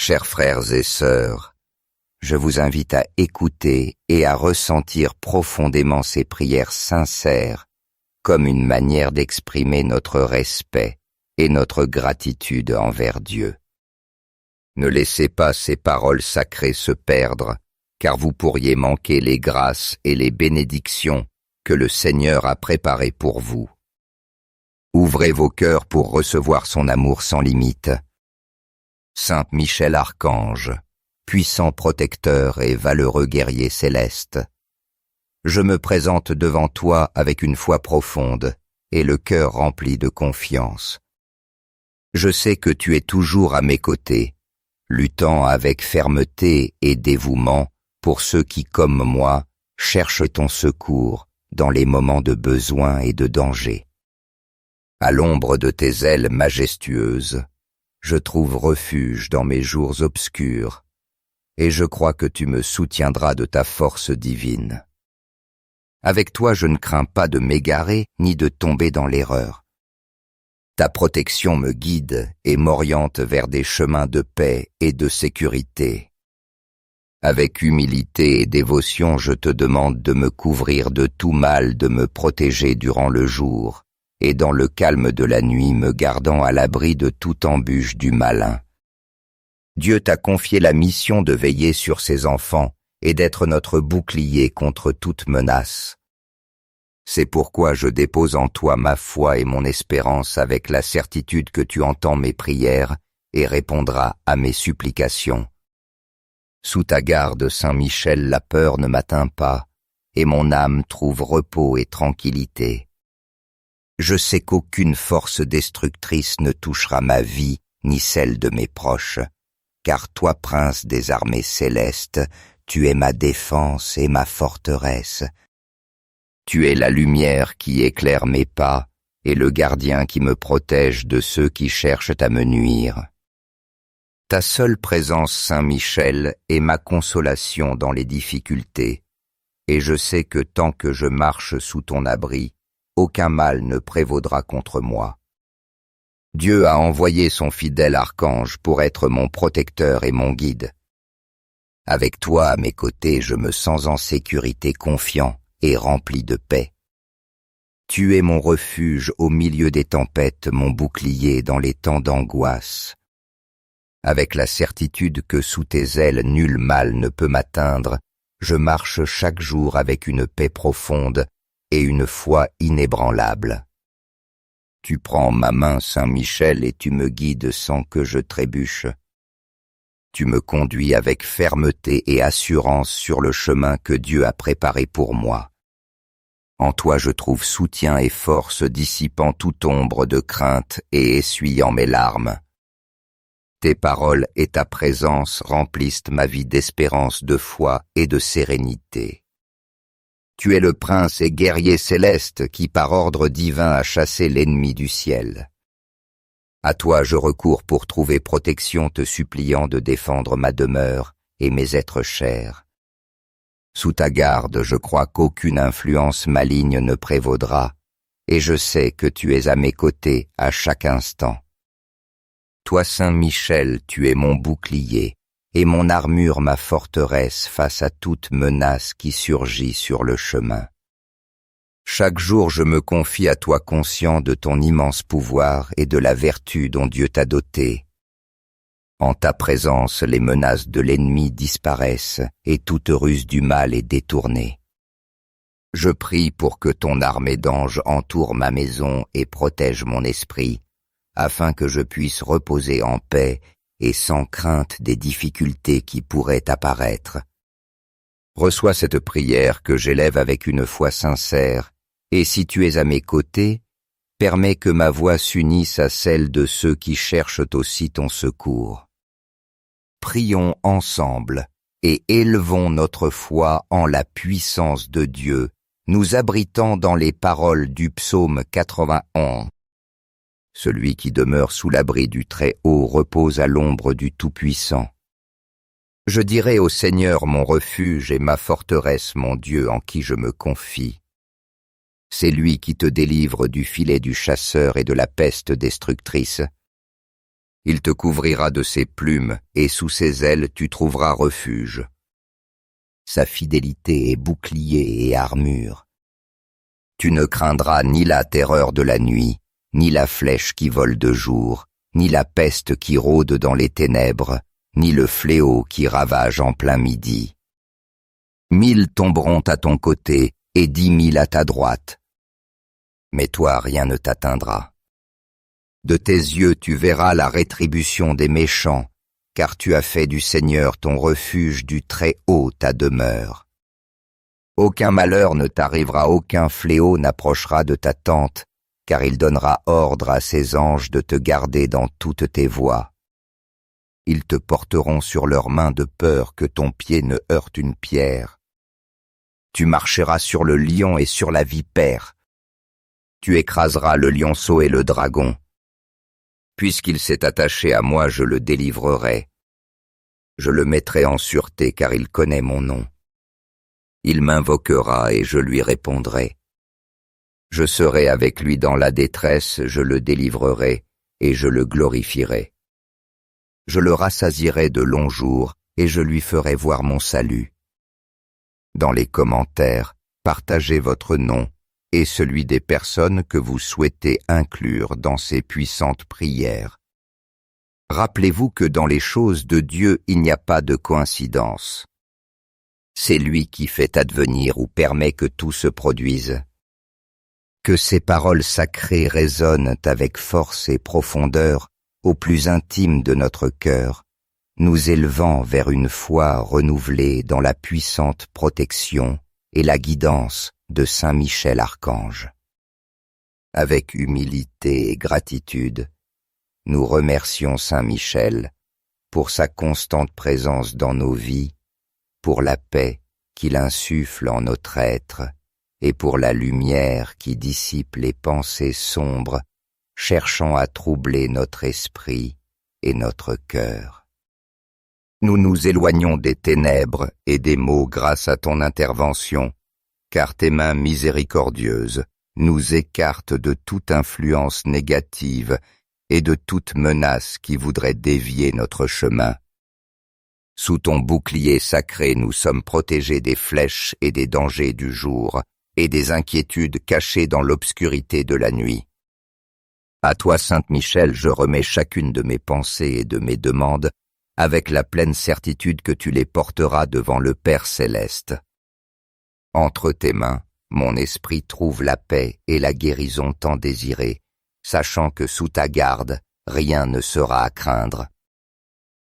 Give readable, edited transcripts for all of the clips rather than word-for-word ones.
Chers frères et sœurs, je vous invite à écouter et à ressentir profondément ces prières sincères comme une manière d'exprimer notre respect et notre gratitude envers Dieu. Ne laissez pas ces paroles sacrées se perdre, car vous pourriez manquer les grâces et les bénédictions que le Seigneur a préparées pour vous. Ouvrez vos cœurs pour recevoir son amour sans limite. Saint Michel Archange, puissant protecteur et valeureux guerrier céleste, je me présente devant toi avec une foi profonde et le cœur rempli de confiance. Je sais que tu es toujours à mes côtés, luttant avec fermeté et dévouement pour ceux qui, comme moi, cherchent ton secours dans les moments de besoin et de danger. À l'ombre de tes ailes majestueuses, je trouve refuge dans mes jours obscurs, et je crois que tu me soutiendras de ta force divine. Avec toi, je ne crains pas de m'égarer ni de tomber dans l'erreur. Ta protection me guide et m'oriente vers des chemins de paix et de sécurité. Avec humilité et dévotion, je te demande de me couvrir de tout mal, de me protéger durant le jour, et dans le calme de la nuit, me gardant à l'abri de toute embûche du malin. Dieu t'a confié la mission de veiller sur ses enfants et d'être notre bouclier contre toute menace. C'est pourquoi je dépose en toi ma foi et mon espérance avec la certitude que tu entends mes prières et répondras à mes supplications. Sous ta garde, Saint Michel, la peur ne m'atteint pas, et mon âme trouve repos et tranquillité. Je sais qu'aucune force destructrice ne touchera ma vie ni celle de mes proches, car toi, prince des armées célestes, tu es ma défense et ma forteresse. Tu es la lumière qui éclaire mes pas et le gardien qui me protège de ceux qui cherchent à me nuire. Ta seule présence, Saint Michel, est ma consolation dans les difficultés, et je sais que tant que je marche sous ton abri, aucun mal ne prévaudra contre moi. Dieu a envoyé son fidèle archange pour être mon protecteur et mon guide. Avec toi à mes côtés, je me sens en sécurité, confiant et rempli de paix. Tu es mon refuge au milieu des tempêtes, mon bouclier dans les temps d'angoisse. Avec la certitude que sous tes ailes nul mal ne peut m'atteindre, je marche chaque jour avec une paix profonde et une foi inébranlable. Tu prends ma main, Saint Michel, et tu me guides sans que je trébuche. Tu me conduis avec fermeté et assurance sur le chemin que Dieu a préparé pour moi. En toi je trouve soutien et force, dissipant toute ombre de crainte et essuyant mes larmes. Tes paroles et ta présence remplissent ma vie d'espérance, de foi et de sérénité. Tu es le prince et guerrier céleste qui, par ordre divin, a chassé l'ennemi du ciel. À toi je recours pour trouver protection, te suppliant de défendre ma demeure et mes êtres chers. Sous ta garde, je crois qu'aucune influence maligne ne prévaudra, et je sais que tu es à mes côtés à chaque instant. Toi, Saint Michel, tu es mon bouclier, et mon armure ma forteresse face à toute menace qui surgit sur le chemin. Chaque jour je me confie à toi conscient de ton immense pouvoir et de la vertu dont Dieu t'a doté. En ta présence, les menaces de l'ennemi disparaissent et toute ruse du mal est détournée. Je prie pour que ton armée d'anges entoure ma maison et protège mon esprit, afin que je puisse reposer en paix et sans crainte des difficultés qui pourraient apparaître. Reçois cette prière que j'élève avec une foi sincère, et si tu es à mes côtés, permets que ma voix s'unisse à celle de ceux qui cherchent aussi ton secours. Prions ensemble et élevons notre foi en la puissance de Dieu, nous abritant dans les paroles du psaume 91. Celui qui demeure sous l'abri du Très-Haut repose à l'ombre du Tout-Puissant. Je dirai au Seigneur mon refuge et ma forteresse, mon Dieu en qui je me confie. C'est lui qui te délivre du filet du chasseur et de la peste destructrice. Il te couvrira de ses plumes, et sous ses ailes tu trouveras refuge. Sa fidélité est bouclier et armure. Tu ne craindras ni la terreur de la nuit, ni la flèche qui vole de jour, ni la peste qui rôde dans les ténèbres, ni le fléau qui ravage en plein midi. 1000 tomberont à ton côté et 10 000 à ta droite. Mais toi, rien ne t'atteindra. De tes yeux tu verras la rétribution des méchants, car tu as fait du Seigneur ton refuge, du Très-Haut ta demeure. Aucun malheur ne t'arrivera, aucun fléau n'approchera de ta tente, car il donnera ordre à ses anges de te garder dans toutes tes voies. Ils te porteront sur leurs mains de peur que ton pied ne heurte une pierre. Tu marcheras sur le lion et sur la vipère. Tu écraseras le lionceau et le dragon. Puisqu'il s'est attaché à moi, je le délivrerai. Je le mettrai en sûreté, car il connaît mon nom. Il m'invoquera et je lui répondrai. Je serai avec lui dans la détresse, je le délivrerai et je le glorifierai. Je le rassasierai de longs jours et je lui ferai voir mon salut. Dans les commentaires, partagez votre nom et celui des personnes que vous souhaitez inclure dans ces puissantes prières. Rappelez-vous que dans les choses de Dieu, il n'y a pas de coïncidence. C'est lui qui fait advenir ou permet que tout se produise. Que ces paroles sacrées résonnent avec force et profondeur au plus intime de notre cœur, nous élevant vers une foi renouvelée dans la puissante protection et la guidance de Saint Michel Archange. Avec humilité et gratitude, nous remercions Saint Michel pour sa constante présence dans nos vies, pour la paix qu'il insuffle en notre être et pour la lumière qui dissipe les pensées sombres cherchant à troubler notre esprit et notre cœur. Nous nous éloignons des ténèbres et des maux grâce à ton intervention, car tes mains miséricordieuses nous écartent de toute influence négative et de toute menace qui voudrait dévier notre chemin. Sous ton bouclier sacré, nous sommes protégés des flèches et des dangers du jour et des inquiétudes cachées dans l'obscurité de la nuit. À toi, Sainte Michel, je remets chacune de mes pensées et de mes demandes avec la pleine certitude que tu les porteras devant le Père céleste. Entre tes mains, mon esprit trouve la paix et la guérison tant désirée, sachant que sous ta garde, rien ne sera à craindre.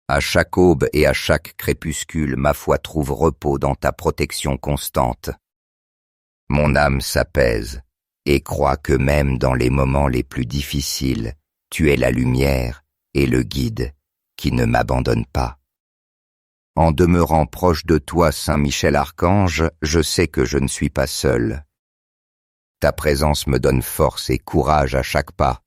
À chaque aube et à chaque crépuscule, ma foi trouve repos dans ta protection constante. Mon âme s'apaise et croit que même dans les moments les plus difficiles, tu es la lumière et le guide qui ne m'abandonne pas. En demeurant proche de toi, Saint Michel Archange, je sais que je ne suis pas seul. Ta présence me donne force et courage à chaque pas.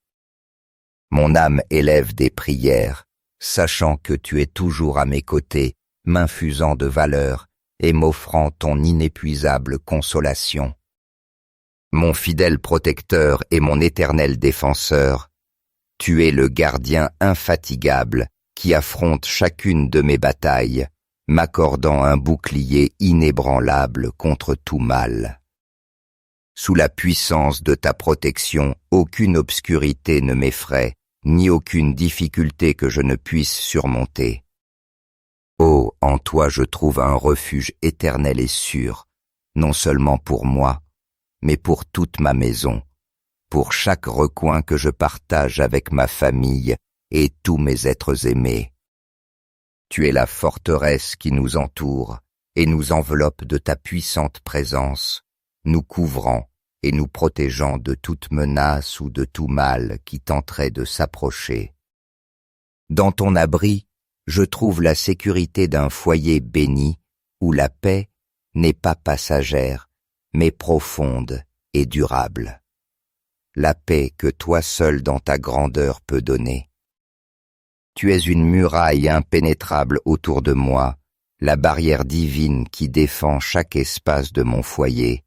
Mon âme élève des prières, sachant que tu es toujours à mes côtés, m'infusant de valeur et m'offrant ton inépuisable consolation. Mon fidèle protecteur et mon éternel défenseur, tu es le gardien infatigable qui affronte chacune de mes batailles, m'accordant un bouclier inébranlable contre tout mal. Sous la puissance de ta protection, aucune obscurité ne m'effraie, ni aucune difficulté que je ne puisse surmonter. Oh, en toi je trouve un refuge éternel et sûr, non seulement pour moi, mais pour toute ma maison, pour chaque recoin que je partage avec ma famille et tous mes êtres aimés. Tu es la forteresse qui nous entoure et nous enveloppe de ta puissante présence, nous couvrant et nous protégeant de toute menace ou de tout mal qui tenterait de s'approcher. Dans ton abri, je trouve la sécurité d'un foyer béni où la paix n'est pas passagère, mais profonde et durable. La paix que toi seul dans ta grandeur peux donner. Tu es une muraille impénétrable autour de moi, la barrière divine qui défend chaque espace de mon foyer,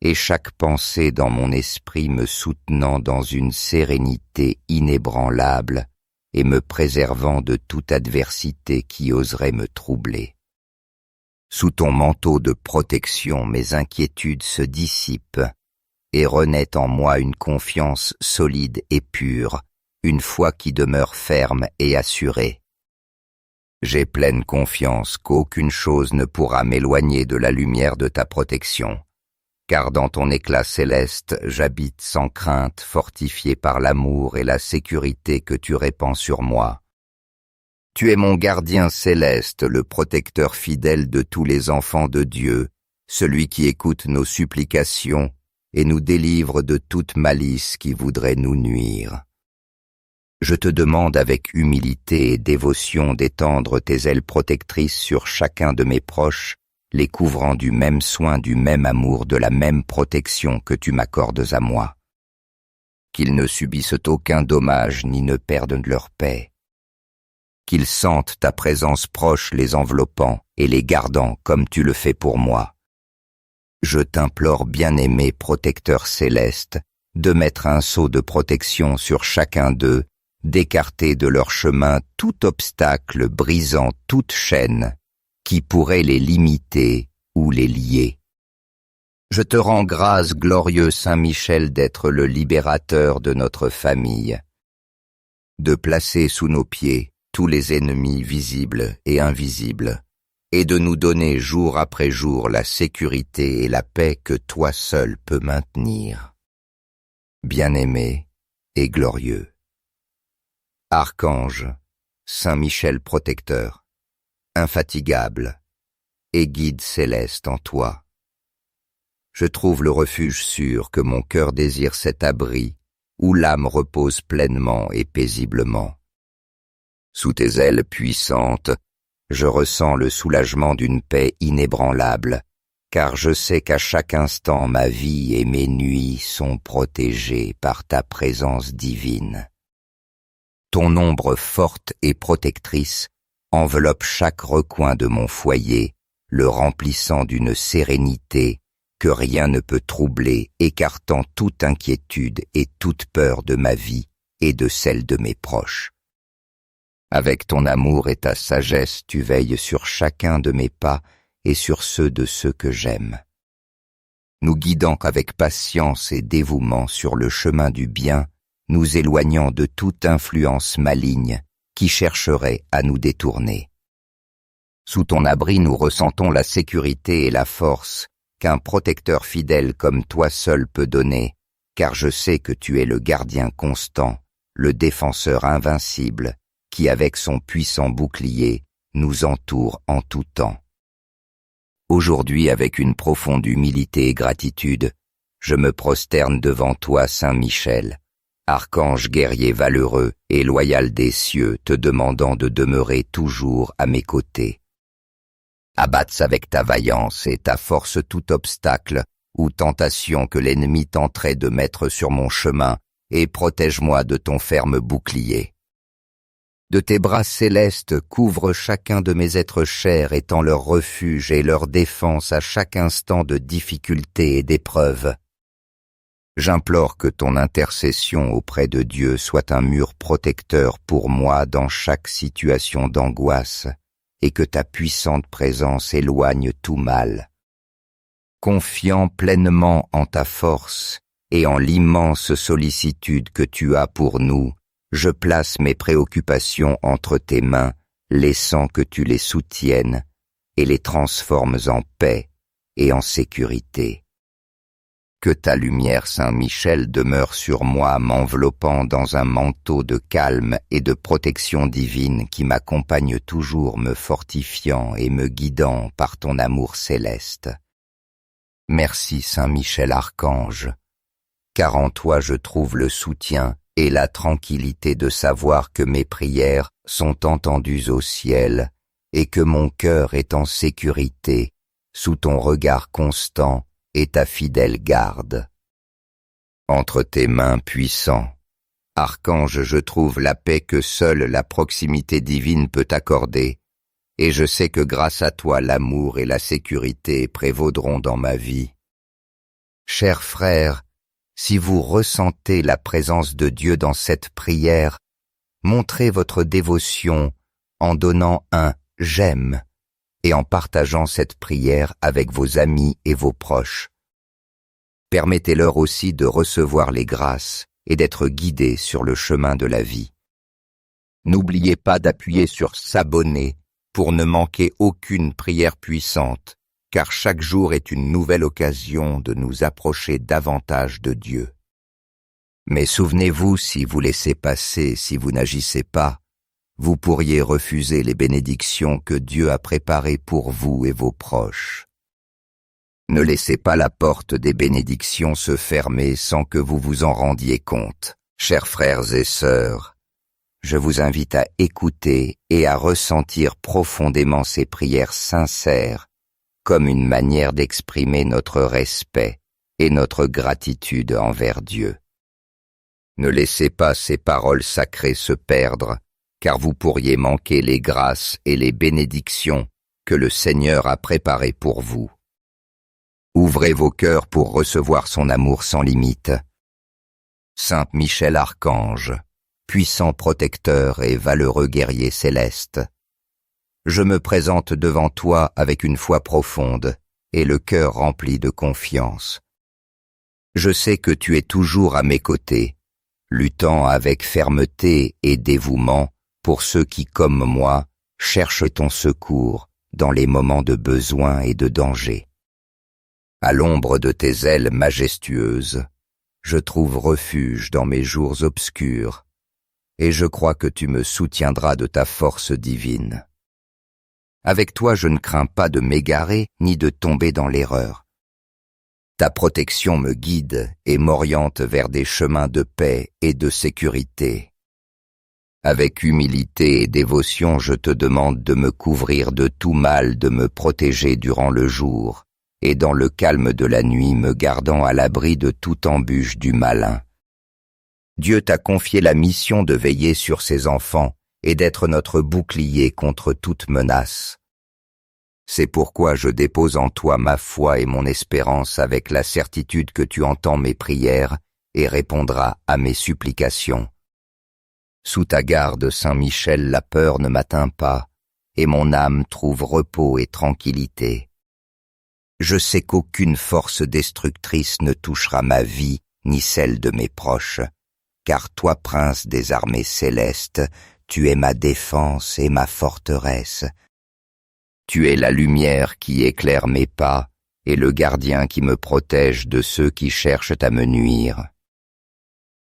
et chaque pensée dans mon esprit me soutenant dans une sérénité inébranlable et me préservant de toute adversité qui oserait me troubler. Sous ton manteau de protection, mes inquiétudes se dissipent et renaît en moi une confiance solide et pure, une foi qui demeure ferme et assurée. J'ai pleine confiance qu'aucune chose ne pourra m'éloigner de la lumière de ta protection, car dans ton éclat céleste, j'habite sans crainte, fortifié par l'amour et la sécurité que tu répands sur moi. Tu es mon gardien céleste, le protecteur fidèle de tous les enfants de Dieu, celui qui écoute nos supplications et nous délivre de toute malice qui voudrait nous nuire. Je te demande avec humilité et dévotion d'étendre tes ailes protectrices sur chacun de mes proches, les couvrant du même soin, du même amour, de la même protection que tu m'accordes à moi. Qu'ils ne subissent aucun dommage ni ne perdent leur paix. Qu'ils sentent ta présence proche les enveloppant et les gardant comme tu le fais pour moi. Je t'implore, bien-aimé protecteur céleste, de mettre un sceau de protection sur chacun d'eux, d'écarter de leur chemin tout obstacle brisant toute chaîne qui pourrait les limiter ou les lier. Je te rends grâce, glorieux Saint Michel, d'être le libérateur de notre famille, de placer sous nos pieds tous les ennemis visibles et invisibles, et de nous donner jour après jour la sécurité et la paix que toi seul peux maintenir. Bien-aimé et glorieux. Archange, Saint Michel protecteur, infatigable et guide céleste en toi. Je trouve le refuge sûr que mon cœur désire, cet abri où l'âme repose pleinement et paisiblement. Sous tes ailes puissantes, je ressens le soulagement d'une paix inébranlable, car je sais qu'à chaque instant ma vie et mes nuits sont protégées par ta présence divine. Ton ombre forte et protectrice enveloppe chaque recoin de mon foyer, le remplissant d'une sérénité que rien ne peut troubler, écartant toute inquiétude et toute peur de ma vie et de celle de mes proches. Avec ton amour et ta sagesse, tu veilles sur chacun de mes pas et sur ceux de ceux que j'aime, nous guidant avec patience et dévouement sur le chemin du bien, nous éloignant de toute influence maligne qui chercherait à nous détourner. Sous ton abri, nous ressentons la sécurité et la force qu'un protecteur fidèle comme toi seul peut donner, car je sais que tu es le gardien constant, le défenseur invincible, qui avec son puissant bouclier nous entoure en tout temps. Aujourd'hui, avec une profonde humilité et gratitude, je me prosterne devant toi, Saint Michel, archange guerrier valeureux et loyal des cieux, te demandant de demeurer toujours à mes côtés. Abatte avec ta vaillance et ta force tout obstacle ou tentation que l'ennemi tenterait de mettre sur mon chemin, et protège-moi de ton ferme bouclier. De tes bras célestes couvre chacun de mes êtres chers, étant leur refuge et leur défense à chaque instant de difficulté et d'épreuve. J'implore que ton intercession auprès de Dieu soit un mur protecteur pour moi dans chaque situation d'angoisse, et que ta puissante présence éloigne tout mal. Confiant pleinement en ta force et en l'immense sollicitude que tu as pour nous, je place mes préoccupations entre tes mains, laissant que tu les soutiennes et les transformes en paix et en sécurité. Que ta lumière, Saint Michel, demeure sur moi, m'enveloppant dans un manteau de calme et de protection divine qui m'accompagne toujours, me fortifiant et me guidant par ton amour céleste. Merci, Saint Michel Archange, car en toi je trouve le soutien et la tranquillité de savoir que mes prières sont entendues au ciel et que mon cœur est en sécurité sous ton regard constant et ta fidèle garde. Entre tes mains puissants, Archange, je trouve la paix que seule la proximité divine peut accorder, et je sais que grâce à toi l'amour et la sécurité prévaudront dans ma vie. Chers frères, si vous ressentez la présence de Dieu dans cette prière, montrez votre dévotion en donnant un « j'aime » et en partageant cette prière avec vos amis et vos proches. Permettez-leur aussi de recevoir les grâces et d'être guidés sur le chemin de la vie. N'oubliez pas d'appuyer sur s'abonner pour ne manquer aucune prière puissante, car chaque jour est une nouvelle occasion de nous approcher davantage de Dieu. Mais souvenez-vous, si vous laissez passer, si vous n'agissez pas, vous pourriez refuser les bénédictions que Dieu a préparées pour vous et vos proches. Ne laissez pas la porte des bénédictions se fermer sans que vous vous en rendiez compte. Chers frères et sœurs, je vous invite à écouter et à ressentir profondément ces prières sincères comme une manière d'exprimer notre respect et notre gratitude envers Dieu. Ne laissez pas ces paroles sacrées se perdre, car vous pourriez manquer les grâces et les bénédictions que le Seigneur a préparées pour vous. Ouvrez vos cœurs pour recevoir son amour sans limite. Saint Michel Archange, puissant protecteur et valeureux guerrier céleste, je me présente devant toi avec une foi profonde et le cœur rempli de confiance. Je sais que tu es toujours à mes côtés, luttant avec fermeté et dévouement pour ceux qui, comme moi, cherchent ton secours dans les moments de besoin et de danger. À l'ombre de tes ailes majestueuses, je trouve refuge dans mes jours obscurs, et je crois que tu me soutiendras de ta force divine. Avec toi, je ne crains pas de m'égarer ni de tomber dans l'erreur. Ta protection me guide et m'oriente vers des chemins de paix et de sécurité. Avec humilité et dévotion, je te demande de me couvrir de tout mal, de me protéger durant le jour, et dans le calme de la nuit me gardant à l'abri de toute embûche du malin. Dieu t'a confié la mission de veiller sur ses enfants et d'être notre bouclier contre toute menace. C'est pourquoi je dépose en toi ma foi et mon espérance avec la certitude que tu entends mes prières et répondras à mes supplications. Sous ta garde, Saint Michel, la peur ne m'atteint pas, et mon âme trouve repos et tranquillité. Je sais qu'aucune force destructrice ne touchera ma vie ni celle de mes proches, car toi, prince des armées célestes, tu es ma défense et ma forteresse. Tu es la lumière qui éclaire mes pas et le gardien qui me protège de ceux qui cherchent à me nuire.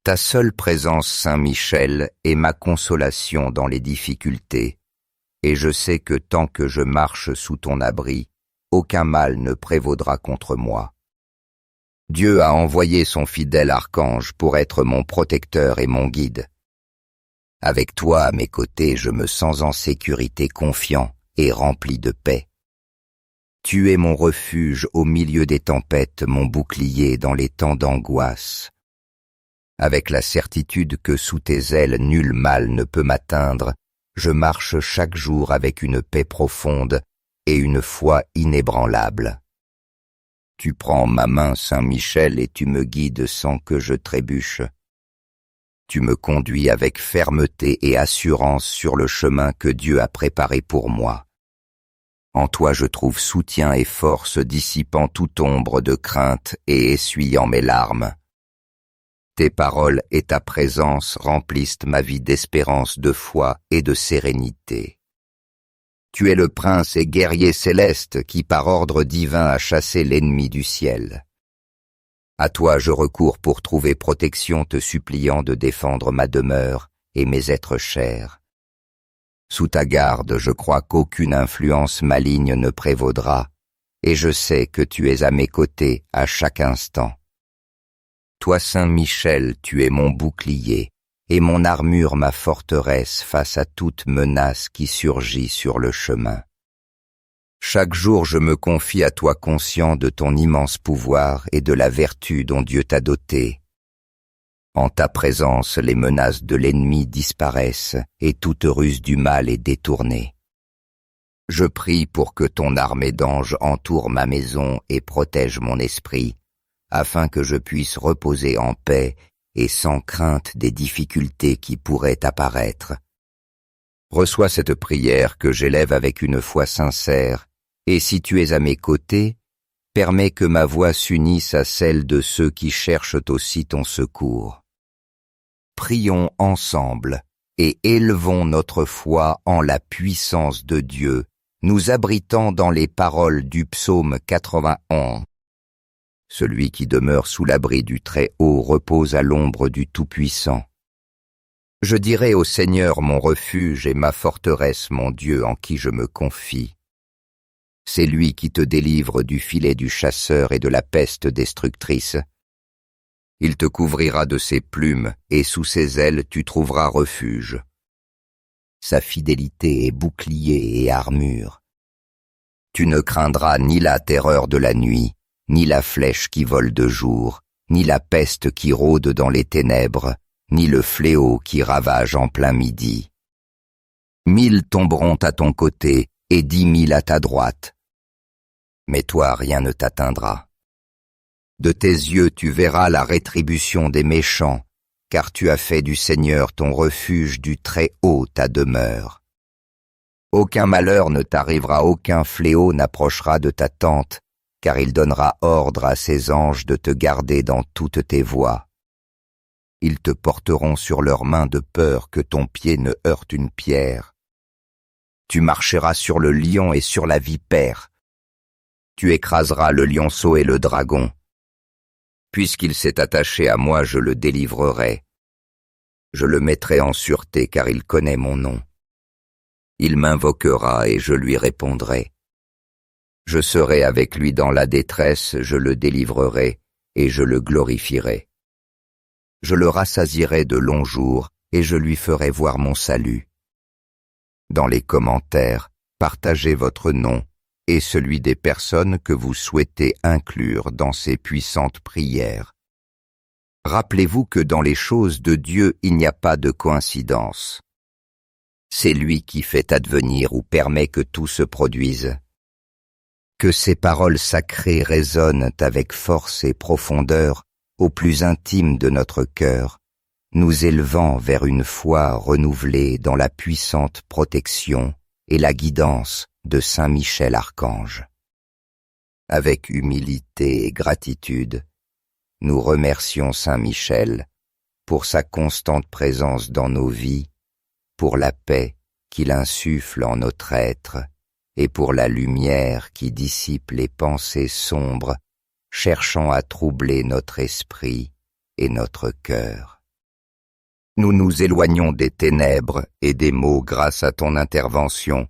Ta seule présence, Saint Michel, est ma consolation dans les difficultés, et je sais que tant que je marche sous ton abri, aucun mal ne prévaudra contre moi. Dieu a envoyé son fidèle archange pour être mon protecteur et mon guide. Avec toi à mes côtés, je me sens en sécurité, confiant et rempli de paix. Tu es mon refuge au milieu des tempêtes, mon bouclier dans les temps d'angoisse. Avec la certitude que sous tes ailes nul mal ne peut m'atteindre, je marche chaque jour avec une paix profonde et une foi inébranlable. Tu prends ma main, Saint Michel, et tu me guides sans que je trébuche. Tu me conduis avec fermeté et assurance sur le chemin que Dieu a préparé pour moi. En toi je trouve soutien et force, dissipant toute ombre de crainte et essuyant mes larmes. Tes paroles et ta présence remplissent ma vie d'espérance, de foi et de sérénité. Tu es le prince et guerrier céleste qui par ordre divin a chassé l'ennemi du ciel. À toi je recours pour trouver protection, te suppliant de défendre ma demeure et mes êtres chers. Sous ta garde, je crois qu'aucune influence maligne ne prévaudra, et je sais que tu es à mes côtés à chaque instant. Toi, Saint Michel, tu es mon bouclier, et mon armure ma forteresse face à toute menace qui surgit sur le chemin. Chaque jour je me confie à toi conscient de ton immense pouvoir et de la vertu dont Dieu t'a doté. En ta présence, les menaces de l'ennemi disparaissent et toute ruse du mal est détournée. Je prie pour que ton armée d'anges entoure ma maison et protège mon esprit, afin que je puisse reposer en paix et sans crainte des difficultés qui pourraient apparaître. Reçois cette prière que j'élève avec une foi sincère, et si tu es à mes côtés, permets que ma voix s'unisse à celle de ceux qui cherchent aussi ton secours. Prions ensemble et élevons notre foi en la puissance de Dieu, nous abritant dans les paroles du psaume 91. Celui qui demeure sous l'abri du Très-Haut repose à l'ombre du Tout-Puissant. Je dirai au Seigneur mon refuge et ma forteresse, mon Dieu en qui je me confie. C'est lui qui te délivre du filet du chasseur et de la peste destructrice. Il te couvrira de ses plumes, et sous ses ailes tu trouveras refuge. Sa fidélité est bouclier et armure. Tu ne craindras ni la terreur de la nuit, ni la flèche qui vole de jour, ni la peste qui rôde dans les ténèbres, ni le fléau qui ravage en plein midi. 1000 tomberont à ton côté, et 10 000 à ta droite. Mais toi, rien ne t'atteindra. De tes yeux tu verras la rétribution des méchants, car tu as fait du Seigneur ton refuge, du Très-Haut ta demeure. Aucun malheur ne t'arrivera, aucun fléau n'approchera de ta tente, car il donnera ordre à ses anges de te garder dans toutes tes voies. Ils te porteront sur leurs mains de peur que ton pied ne heurte une pierre. Tu marcheras sur le lion et sur la vipère. Tu écraseras le lionceau et le dragon. Puisqu'il s'est attaché à moi, je le délivrerai. Je le mettrai en sûreté, car il connaît mon nom. Il m'invoquera et je lui répondrai. Je serai avec lui dans la détresse, je le délivrerai et je le glorifierai. Je le rassasierai de longs jours et je lui ferai voir mon salut. Dans les commentaires, partagez votre nom et celui des personnes que vous souhaitez inclure dans ces puissantes prières. Rappelez-vous que dans les choses de Dieu, il n'y a pas de coïncidence. C'est lui qui fait advenir ou permet que tout se produise. Que ces paroles sacrées résonnent avec force et profondeur au plus intime de notre cœur, nous élevant vers une foi renouvelée dans la puissante protection et la guidance de Saint Michel Archange. Avec humilité et gratitude, nous remercions Saint Michel pour sa constante présence dans nos vies, pour la paix qu'il insuffle en notre être et pour la lumière qui dissipe les pensées sombres, cherchant à troubler notre esprit et notre cœur. Nous nous éloignons des ténèbres et des maux grâce à ton intervention,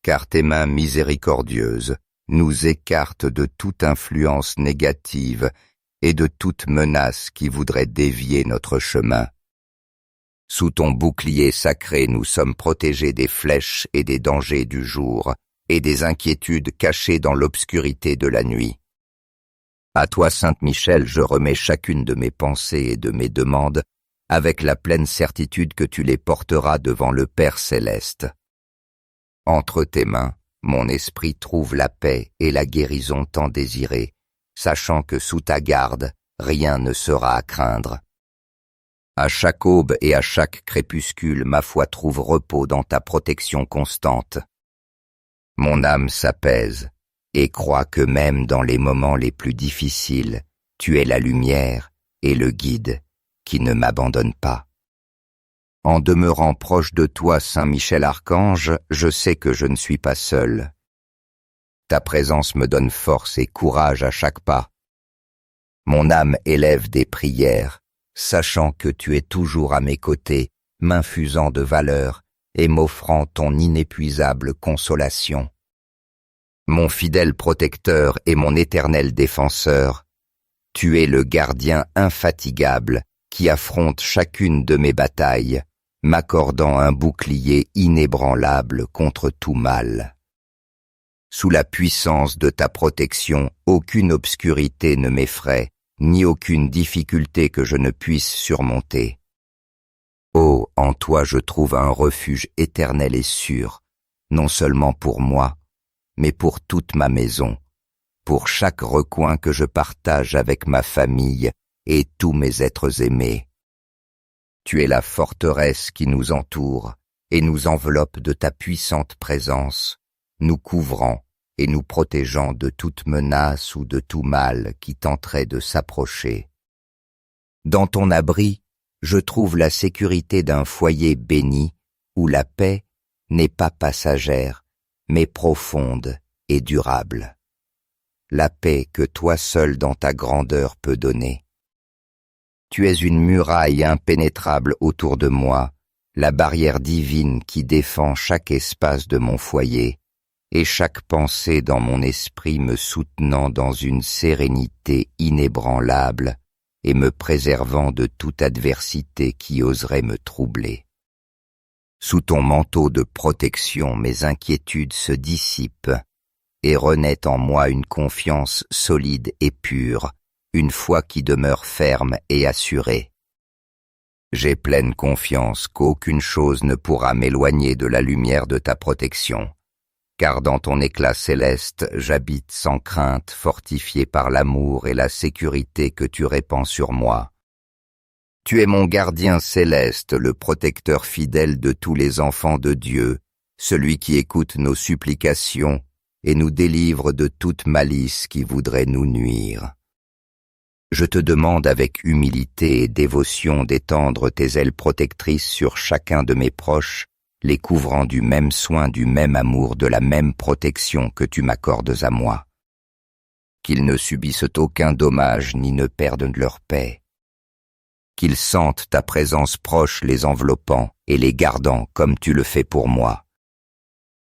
car tes mains miséricordieuses nous écartent de toute influence négative et de toute menace qui voudrait dévier notre chemin. Sous ton bouclier sacré, nous sommes protégés des flèches et des dangers du jour et des inquiétudes cachées dans l'obscurité de la nuit. À toi, Sainte Michel, je remets chacune de mes pensées et de mes demandes avec la pleine certitude que tu les porteras devant le Père céleste. Entre tes mains, mon esprit trouve la paix et la guérison tant désirée, sachant que sous ta garde, rien ne sera à craindre. À chaque aube et à chaque crépuscule, ma foi trouve repos dans ta protection constante. Mon âme s'apaise et croit que même dans les moments les plus difficiles, tu es la lumière et le guide qui ne m'abandonne pas. En demeurant proche de toi, Saint Michel Archange, je sais que je ne suis pas seul. Ta présence me donne force et courage à chaque pas. Mon âme élève des prières, sachant que tu es toujours à mes côtés, m'infusant de valeur et m'offrant ton inépuisable consolation. Mon fidèle protecteur et mon éternel défenseur, tu es le gardien infatigable qui affronte chacune de mes batailles, m'accordant un bouclier inébranlable contre tout mal. Sous la puissance de ta protection, aucune obscurité ne m'effraie, ni aucune difficulté que je ne puisse surmonter. Oh, en toi je trouve un refuge éternel et sûr, non seulement pour moi, mais pour toute ma maison, pour chaque recoin que je partage avec ma famille et tous mes êtres aimés. Tu es la forteresse qui nous entoure et nous enveloppe de ta puissante présence, nous couvrant et nous protégeant de toute menace ou de tout mal qui tenterait de s'approcher. Dans ton abri, je trouve la sécurité d'un foyer béni où la paix n'est pas passagère, mais profonde et durable. La paix que toi seul dans ta grandeur peux donner. Tu es une muraille impénétrable autour de moi, la barrière divine qui défend chaque espace de mon foyer, et chaque pensée dans mon esprit me soutenant dans une sérénité inébranlable et me préservant de toute adversité qui oserait me troubler. Sous ton manteau de protection, mes inquiétudes se dissipent et renaît en moi une confiance solide et pure, une foi qui demeure ferme et assurée. J'ai pleine confiance qu'aucune chose ne pourra m'éloigner de la lumière de ta protection, car dans ton éclat céleste, j'habite sans crainte, fortifié par l'amour et la sécurité que tu répands sur moi. Tu es mon gardien céleste, le protecteur fidèle de tous les enfants de Dieu, celui qui écoute nos supplications et nous délivre de toute malice qui voudrait nous nuire. Je te demande avec humilité et dévotion d'étendre tes ailes protectrices sur chacun de mes proches, les couvrant du même soin, du même amour, de la même protection que tu m'accordes à moi. Qu'ils ne subissent aucun dommage ni ne perdent leur paix. Qu'ils sentent ta présence proche les enveloppant et les gardant comme tu le fais pour moi.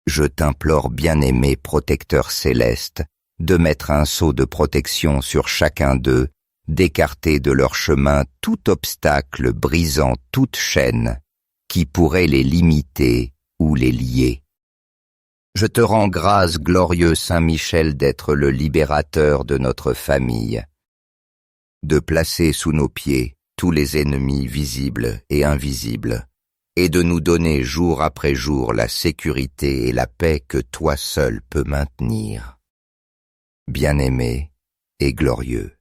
Je t'implore, bien-aimé protecteur céleste, de mettre un sceau de protection sur chacun d'eux, d'écarter de leur chemin tout obstacle brisant toute chaîne qui pourrait les limiter ou les lier. Je te rends grâce, glorieux Saint Michel, d'être le libérateur de notre famille, de placer sous nos pieds tous les ennemis visibles et invisibles, et de nous donner jour après jour la sécurité et la paix que toi seul peux maintenir. Bien-aimé et glorieux.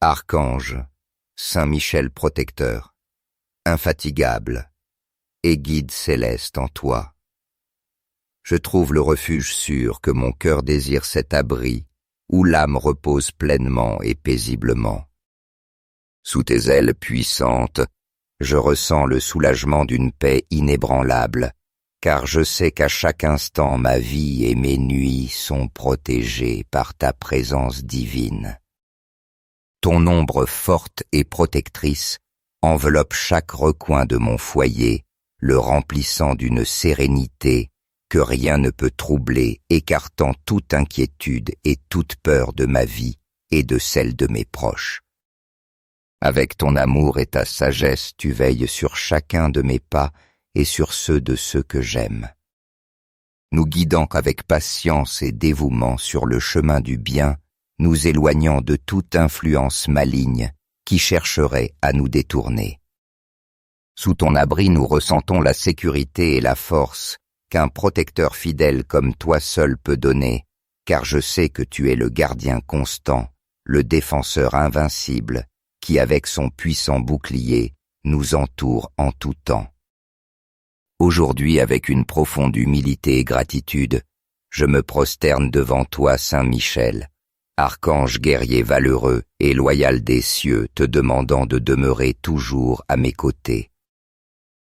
Archange, Saint Michel protecteur, infatigable et guide céleste en toi. Je trouve le refuge sûr que mon cœur désire cet abri où l'âme repose pleinement et paisiblement. Sous tes ailes puissantes, je ressens le soulagement d'une paix inébranlable, car je sais qu'à chaque instant ma vie et mes nuits sont protégées par ta présence divine. Ton ombre forte et protectrice enveloppe chaque recoin de mon foyer, le remplissant d'une sérénité que rien ne peut troubler, écartant toute inquiétude et toute peur de ma vie et de celle de mes proches. Avec ton amour et ta sagesse, tu veilles sur chacun de mes pas et sur ceux de ceux que j'aime, nous guidant avec patience et dévouement sur le chemin du bien, nous éloignant de toute influence maligne qui chercherait à nous détourner. Sous ton abri, nous ressentons la sécurité et la force qu'un protecteur fidèle comme toi seul peut donner, car je sais que tu es le gardien constant, le défenseur invincible, qui avec son puissant bouclier nous entoure en tout temps. Aujourd'hui, avec une profonde humilité et gratitude, je me prosterne devant toi, Saint Michel, archange guerrier valeureux et loyal des cieux, te demandant de demeurer toujours à mes côtés.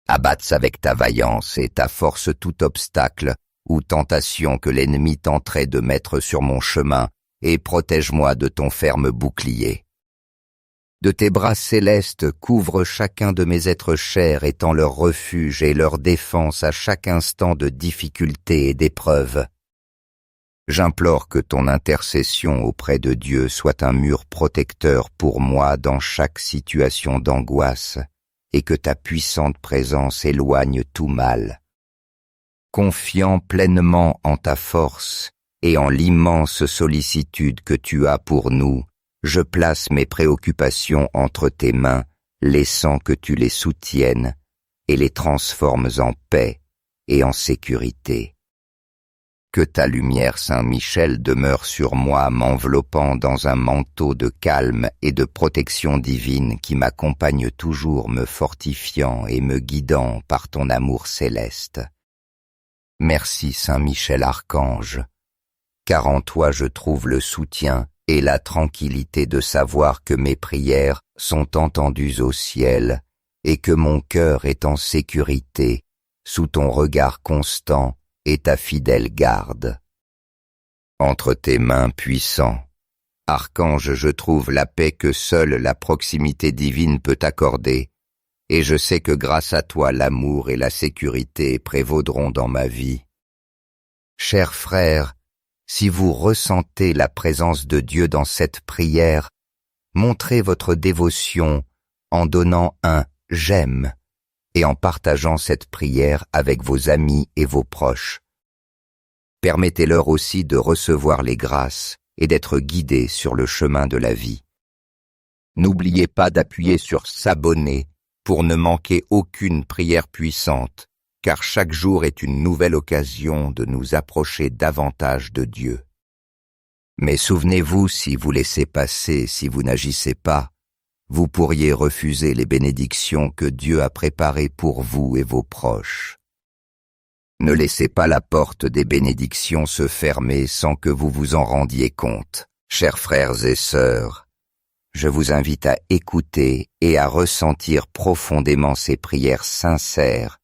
Abatte avec ta vaillance et ta force tout obstacle ou tentation que l'ennemi tenterait de mettre sur mon chemin, et protège-moi de ton ferme bouclier. De tes bras célestes couvre chacun de mes êtres chers, étant leur refuge et leur défense à chaque instant de difficulté et d'épreuve. J'implore que ton intercession auprès de Dieu soit un mur protecteur pour moi dans chaque situation d'angoisse, et que ta puissante présence éloigne tout mal. Confiant pleinement en ta force et en l'immense sollicitude que tu as pour nous, je place mes préoccupations entre tes mains, laissant que tu les soutiennes et les transformes en paix et en sécurité. Que ta lumière, Saint Michel, demeure sur moi, m'enveloppant dans un manteau de calme et de protection divine qui m'accompagne toujours, me fortifiant et me guidant par ton amour céleste. Merci, Saint Michel Archange, car en toi je trouve le soutien et la tranquillité de savoir que mes prières sont entendues au ciel et que mon cœur est en sécurité sous ton regard constant et ta fidèle garde. Entre tes mains puissants, Archange, je trouve la paix que seule la proximité divine peut accorder, et je sais que grâce à toi l'amour et la sécurité prévaudront dans ma vie. Chers frères, si vous ressentez la présence de Dieu dans cette prière, montrez votre dévotion en donnant un « j'aime » et en partageant cette prière avec vos amis et vos proches. Permettez-leur aussi de recevoir les grâces et d'être guidés sur le chemin de la vie. N'oubliez pas d'appuyer sur s'abonner pour ne manquer aucune prière puissante, car chaque jour est une nouvelle occasion de nous approcher davantage de Dieu. Mais souvenez-vous, si vous laissez passer, si vous n'agissez pas, vous pourriez refuser les bénédictions que Dieu a préparées pour vous et vos proches. Ne laissez pas la porte des bénédictions se fermer sans que vous vous en rendiez compte. Chers frères et sœurs, je vous invite à écouter et à ressentir profondément ces prières sincères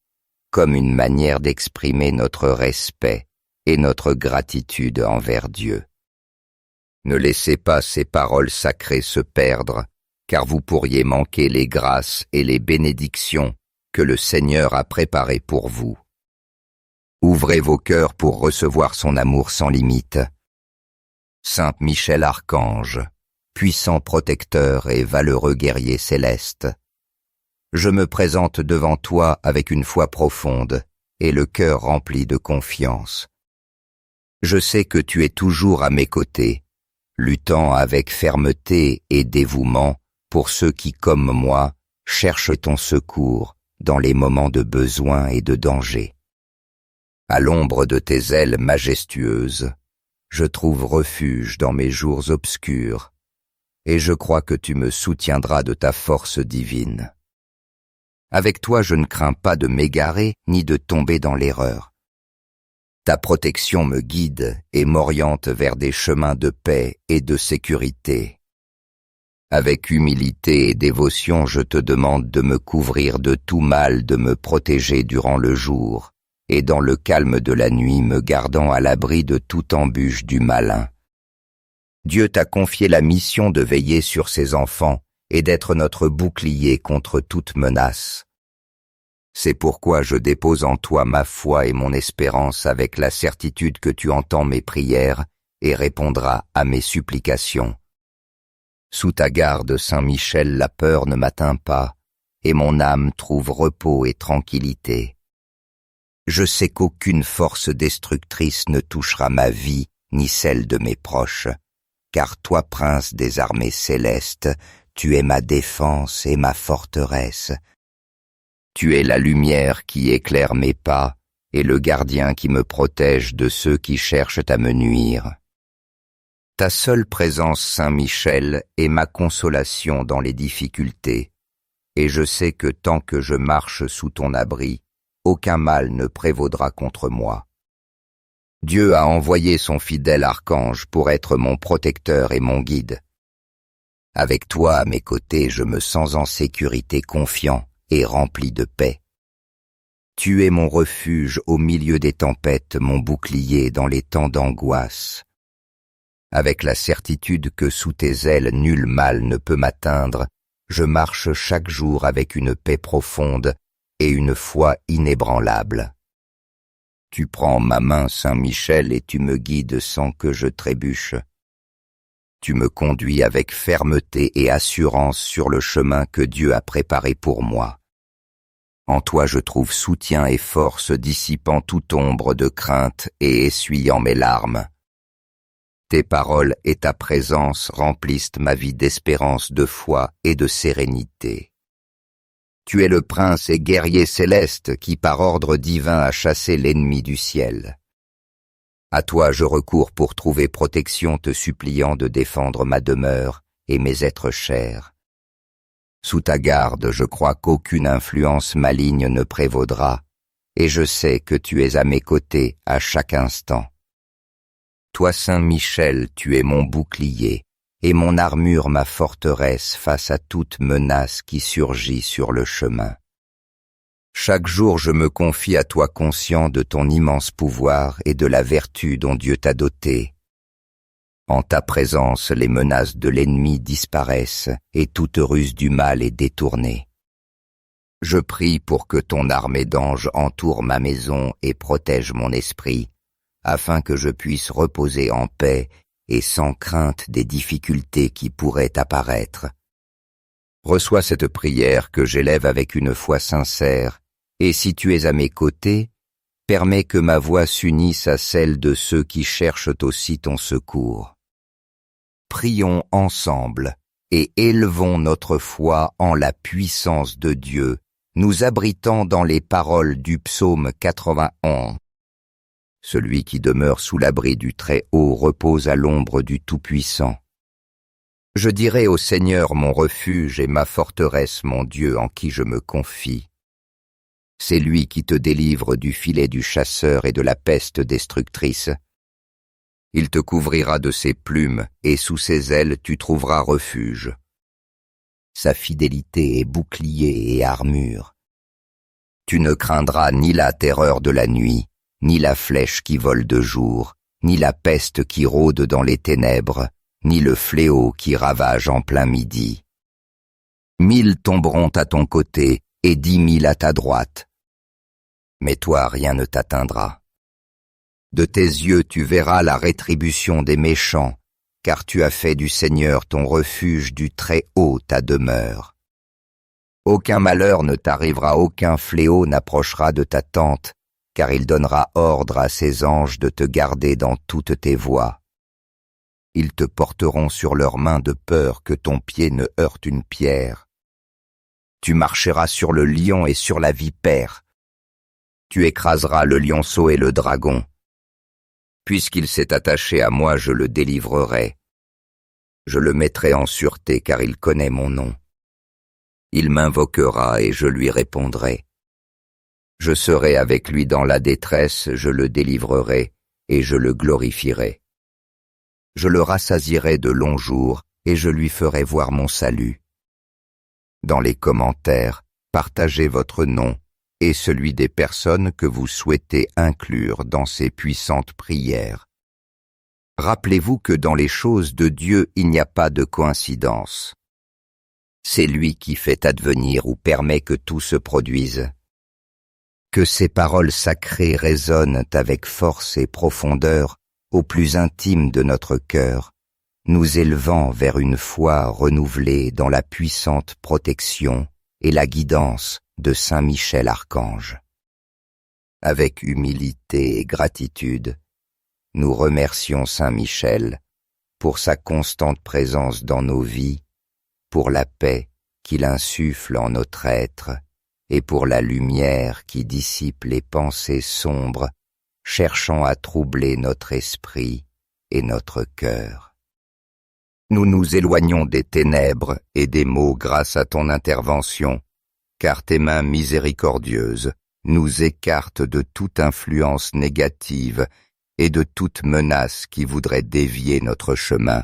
comme une manière d'exprimer notre respect et notre gratitude envers Dieu. Ne laissez pas ces paroles sacrées se perdre, car vous pourriez manquer les grâces et les bénédictions que le Seigneur a préparées pour vous. Ouvrez vos cœurs pour recevoir son amour sans limite. Saint Michel Archange, puissant protecteur et valeureux guerrier céleste, je me présente devant toi avec une foi profonde et le cœur rempli de confiance. Je sais que tu es toujours à mes côtés, luttant avec fermeté et dévouement pour ceux qui, comme moi, cherchent ton secours dans les moments de besoin et de danger. À l'ombre de tes ailes majestueuses, je trouve refuge dans mes jours obscurs, et je crois que tu me soutiendras de ta force divine. Avec toi, je ne crains pas de m'égarer ni de tomber dans l'erreur. Ta protection me guide et m'oriente vers des chemins de paix et de sécurité. Avec humilité et dévotion, je te demande de me couvrir de tout mal, de me protéger durant le jour, et dans le calme de la nuit, me gardant à l'abri de toute embûche du malin. Dieu t'a confié la mission de veiller sur ses enfants et d'être notre bouclier contre toute menace. C'est pourquoi je dépose en toi ma foi et mon espérance avec la certitude que tu entends mes prières et répondras à mes supplications. Sous ta garde, Saint Michel, la peur ne m'atteint pas, et mon âme trouve repos et tranquillité. Je sais qu'aucune force destructrice ne touchera ma vie ni celle de mes proches, car toi, prince des armées célestes, tu es ma défense et ma forteresse. Tu es la lumière qui éclaire mes pas et le gardien qui me protège de ceux qui cherchent à me nuire. Ta seule présence, Saint Michel, est ma consolation dans les difficultés, et je sais que tant que je marche sous ton abri, aucun mal ne prévaudra contre moi. Dieu a envoyé son fidèle archange pour être mon protecteur et mon guide. Avec toi à mes côtés, je me sens en sécurité, confiant et rempli de paix. Tu es mon refuge au milieu des tempêtes, mon bouclier dans les temps d'angoisse. Avec la certitude que sous tes ailes nul mal ne peut m'atteindre, je marche chaque jour avec une paix profonde et une foi inébranlable. Tu prends ma main, Saint Michel, et tu me guides sans que je trébuche. Tu me conduis avec fermeté et assurance sur le chemin que Dieu a préparé pour moi. En toi je trouve soutien et force, dissipant toute ombre de crainte et essuyant mes larmes. Tes paroles et ta présence remplissent ma vie d'espérance, de foi et de sérénité. Tu es le prince et guerrier céleste qui par ordre divin a chassé l'ennemi du ciel. À toi je recours pour trouver protection, te suppliant de défendre ma demeure et mes êtres chers. Sous ta garde, je crois qu'aucune influence maligne ne prévaudra, et je sais que tu es à mes côtés à chaque instant. Toi, Saint Michel, tu es mon bouclier, et mon armure ma forteresse face à toute menace qui surgit sur le chemin. Chaque jour je me confie à toi conscient de ton immense pouvoir et de la vertu dont Dieu t'a doté. En ta présence, les menaces de l'ennemi disparaissent et toute ruse du mal est détournée. Je prie pour que ton armée d'anges entoure ma maison et protège mon esprit, afin que je puisse reposer en paix et sans crainte des difficultés qui pourraient apparaître. Reçois cette prière que j'élève avec une foi sincère, et si tu es à mes côtés, permets que ma voix s'unisse à celle de ceux qui cherchent aussi ton secours. Prions ensemble et élevons notre foi en la puissance de Dieu, nous abritant dans les paroles du psaume 91. Celui qui demeure sous l'abri du Très-Haut repose à l'ombre du Tout-Puissant. Je dirai au Seigneur mon refuge et ma forteresse, mon Dieu en qui je me confie. C'est lui qui te délivre du filet du chasseur et de la peste destructrice. Il te couvrira de ses plumes, et sous ses ailes tu trouveras refuge. Sa fidélité est bouclier et armure. Tu ne craindras ni la terreur de la nuit, ni la flèche qui vole de jour, ni la peste qui rôde dans les ténèbres, ni le fléau qui ravage en plein midi. 1000 tomberont à ton côté, et 10 000 à ta droite. Mais toi, rien ne t'atteindra. De tes yeux tu verras la rétribution des méchants, car tu as fait du Seigneur ton refuge, du Très-Haut ta demeure. Aucun malheur ne t'arrivera, aucun fléau n'approchera de ta tente, car il donnera ordre à ses anges de te garder dans toutes tes voies. Ils te porteront sur leurs mains de peur que ton pied ne heurte une pierre. Tu marcheras sur le lion et sur la vipère. Tu écraseras le lionceau et le dragon. Puisqu'il s'est attaché à moi, je le délivrerai. Je le mettrai en sûreté car il connaît mon nom. Il m'invoquera et je lui répondrai. Je serai avec lui dans la détresse, je le délivrerai et je le glorifierai. Je le rassasierai de longs jours et je lui ferai voir mon salut. Dans les commentaires, partagez votre nom et celui des personnes que vous souhaitez inclure dans ces puissantes prières. Rappelez-vous que dans les choses de Dieu, il n'y a pas de coïncidence. C'est lui qui fait advenir ou permet que tout se produise. Que ces paroles sacrées résonnent avec force et profondeur au plus intime de notre cœur, nous élevant vers une foi renouvelée dans la puissante protection et la guidance de Saint Michel Archange. Avec humilité et gratitude, nous remercions Saint Michel pour sa constante présence dans nos vies, pour la paix qu'il insuffle en notre être et pour la lumière qui dissipe les pensées sombres, cherchant à troubler notre esprit et notre cœur. Nous nous éloignons des ténèbres et des maux grâce à ton intervention, car tes mains miséricordieuses nous écartent de toute influence négative et de toute menace qui voudrait dévier notre chemin.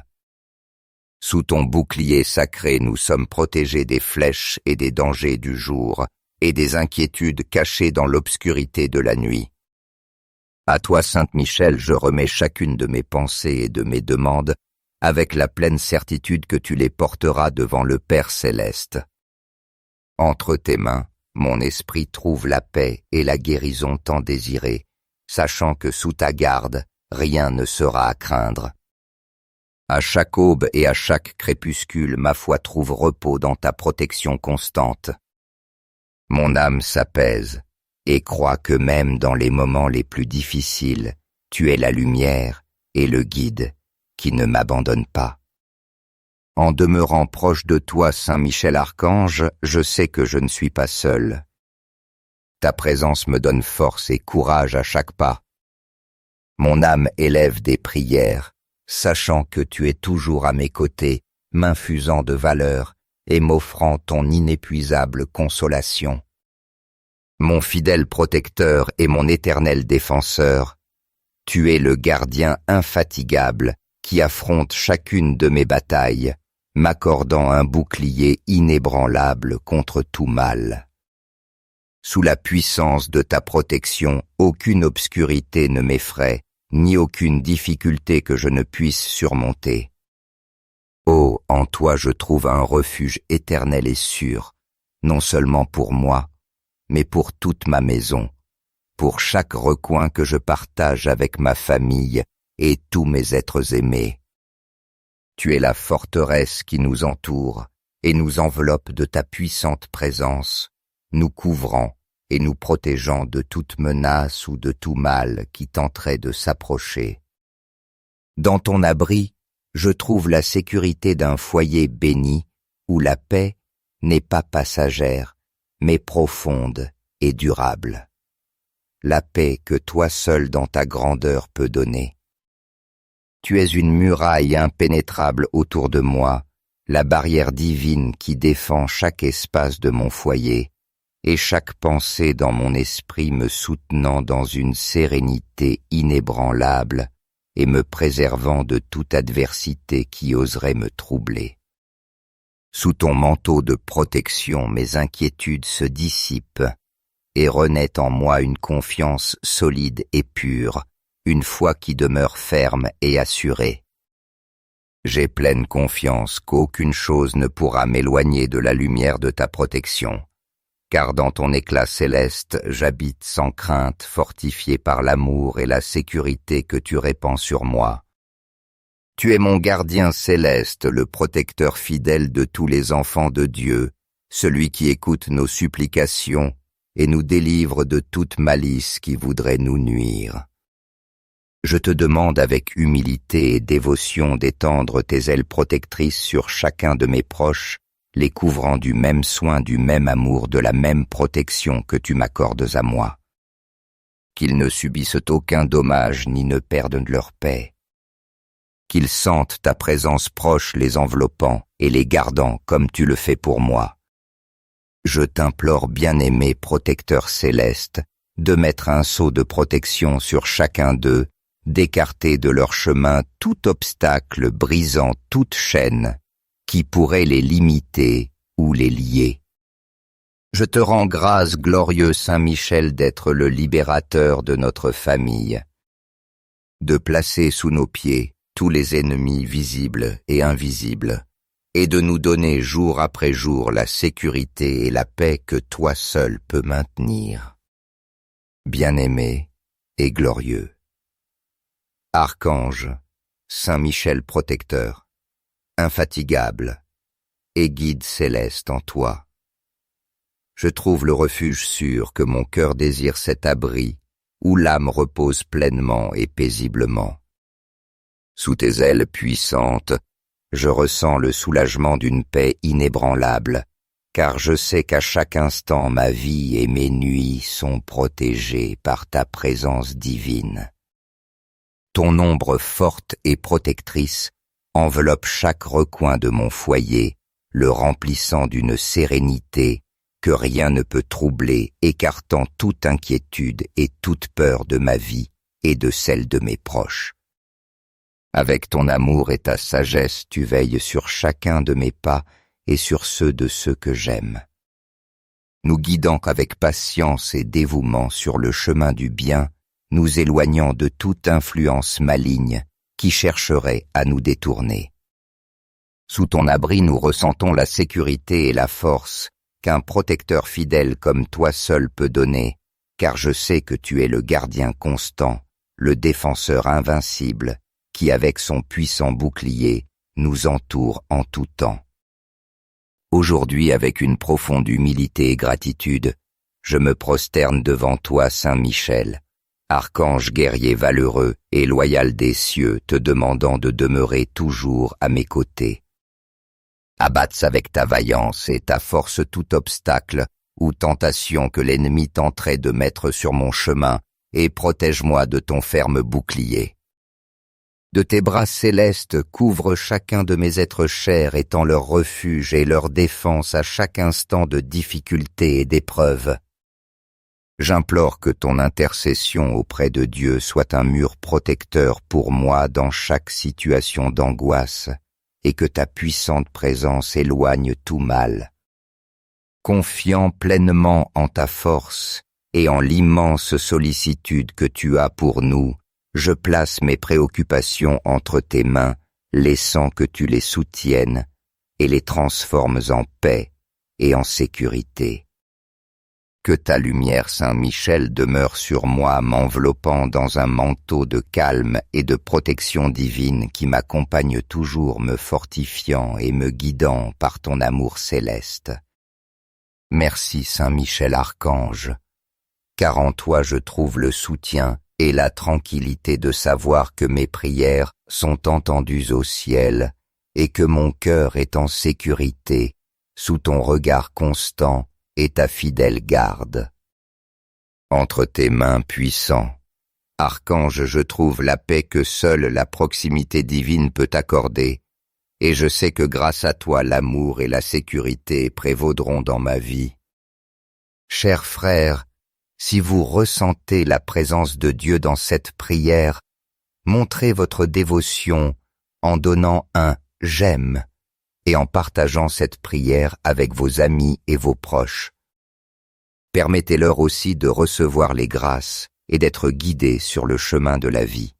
Sous ton bouclier sacré, nous sommes protégés des flèches et des dangers du jour et des inquiétudes cachées dans l'obscurité de la nuit. À toi, Sainte Michel, je remets chacune de mes pensées et de mes demandes avec la pleine certitude que tu les porteras devant le Père céleste. Entre tes mains, mon esprit trouve la paix et la guérison tant désirée, sachant que sous ta garde, rien ne sera à craindre. À chaque aube et à chaque crépuscule, ma foi trouve repos dans ta protection constante. Mon âme s'apaise et croit que même dans les moments les plus difficiles, tu es la lumière et le guide qui ne m'abandonne pas. En demeurant proche de toi, Saint Michel Archange, je sais que je ne suis pas seul. Ta présence me donne force et courage à chaque pas. Mon âme élève des prières, sachant que tu es toujours à mes côtés, m'infusant de valeur et m'offrant ton inépuisable consolation. Mon fidèle protecteur et mon éternel défenseur, tu es le gardien infatigable qui affronte chacune de mes batailles, m'accordant un bouclier inébranlable contre tout mal. Sous la puissance de ta protection, aucune obscurité ne m'effraie, ni aucune difficulté que je ne puisse surmonter. Oh, en toi je trouve un refuge éternel et sûr, non seulement pour moi, mais pour toute ma maison, pour chaque recoin que je partage avec ma famille et tous mes êtres aimés. Tu es la forteresse qui nous entoure et nous enveloppe de ta puissante présence, nous couvrant et nous protégeant de toute menace ou de tout mal qui tenterait de s'approcher. Dans ton abri, je trouve la sécurité d'un foyer béni où la paix n'est pas passagère, mais profonde et durable. La paix que toi seul dans ta grandeur peux donner. Tu es une muraille impénétrable autour de moi, la barrière divine qui défend chaque espace de mon foyer, et chaque pensée dans mon esprit me soutenant dans une sérénité inébranlable et me préservant de toute adversité qui oserait me troubler. Sous ton manteau de protection, mes inquiétudes se dissipent et renaît en moi une confiance solide et pure, une foi qui demeure ferme et assurée. J'ai pleine confiance qu'aucune chose ne pourra m'éloigner de la lumière de ta protection, car dans ton éclat céleste, j'habite sans crainte, fortifié par l'amour et la sécurité que tu répands sur moi. Tu es mon gardien céleste, le protecteur fidèle de tous les enfants de Dieu, celui qui écoute nos supplications et nous délivre de toute malice qui voudrait nous nuire. Je te demande avec humilité et dévotion d'étendre tes ailes protectrices sur chacun de mes proches, les couvrant du même soin, du même amour, de la même protection que tu m'accordes à moi. Qu'ils ne subissent aucun dommage ni ne perdent leur paix. Qu'ils sentent ta présence proche les enveloppant et les gardant comme tu le fais pour moi. Je t'implore, bien-aimé protecteur céleste, de mettre un sceau de protection sur chacun d'eux, d'écarter de leur chemin tout obstacle brisant toute chaîne qui pourrait les limiter ou les lier. Je te rends grâce, glorieux Saint Michel, d'être le libérateur de notre famille, de placer sous nos pieds tous les ennemis visibles et invisibles, et de nous donner jour après jour la sécurité et la paix que toi seul peux maintenir. Bien-aimé et glorieux. Archange, Saint Michel protecteur, infatigable et guide céleste en toi. Je trouve le refuge sûr que mon cœur désire, cet abri où l'âme repose pleinement et paisiblement. Sous tes ailes puissantes, je ressens le soulagement d'une paix inébranlable, car je sais qu'à chaque instant ma vie et mes nuits sont protégées par ta présence divine. Ton ombre forte et protectrice enveloppe chaque recoin de mon foyer, le remplissant d'une sérénité que rien ne peut troubler, écartant toute inquiétude et toute peur de ma vie et de celle de mes proches. Avec ton amour et ta sagesse, tu veilles sur chacun de mes pas et sur ceux de ceux que j'aime, nous guidant avec patience et dévouement sur le chemin du bien, nous éloignant de toute influence maligne qui chercherait à nous détourner. Sous ton abri, nous ressentons la sécurité et la force qu'un protecteur fidèle comme toi seul peut donner, car je sais que tu es le gardien constant, le défenseur invincible, qui avec son puissant bouclier nous entoure en tout temps. Aujourd'hui, avec une profonde humilité et gratitude, je me prosterne devant toi, Saint Michel, archange guerrier valeureux et loyal des cieux, te demandant de demeurer toujours à mes côtés. Abatte avec ta vaillance et ta force tout obstacle ou tentation que l'ennemi tenterait de mettre sur mon chemin, et protège-moi de ton ferme bouclier. De tes bras célestes couvre chacun de mes êtres chers, étant leur refuge et leur défense à chaque instant de difficulté et d'épreuve. J'implore que ton intercession auprès de Dieu soit un mur protecteur pour moi dans chaque situation d'angoisse, et que ta puissante présence éloigne tout mal. Confiant pleinement en ta force et en l'immense sollicitude que tu as pour nous, je place mes préoccupations entre tes mains, laissant que tu les soutiennes et les transformes en paix et en sécurité. Que ta lumière, Saint-Michel, demeure sur moi, m'enveloppant dans un manteau de calme et de protection divine qui m'accompagne toujours, me fortifiant et me guidant par ton amour céleste. Merci, Saint-Michel Archange, car en toi je trouve le soutien et la tranquillité de savoir que mes prières sont entendues au ciel et que mon cœur est en sécurité sous ton regard constant et ta fidèle garde. Entre tes mains puissants, Archange, je trouve la paix que seule la proximité divine peut accorder, et je sais que grâce à toi l'amour et la sécurité prévaudront dans ma vie. Chers frères, si vous ressentez la présence de Dieu dans cette prière, montrez votre dévotion en donnant un « j'aime » et en partageant cette prière avec vos amis et vos proches. Permettez-leur aussi de recevoir les grâces et d'être guidés sur le chemin de la vie.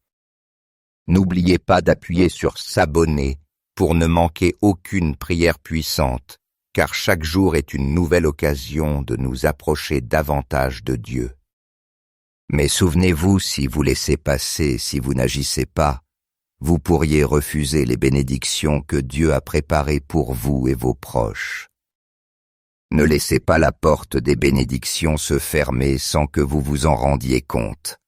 N'oubliez pas d'appuyer sur s'abonner pour ne manquer aucune prière puissante, car chaque jour est une nouvelle occasion de nous approcher davantage de Dieu. Mais souvenez-vous, si vous laissez passer, si vous n'agissez pas, vous pourriez refuser les bénédictions que Dieu a préparées pour vous et vos proches. Ne laissez pas la porte des bénédictions se fermer sans que vous vous en rendiez compte.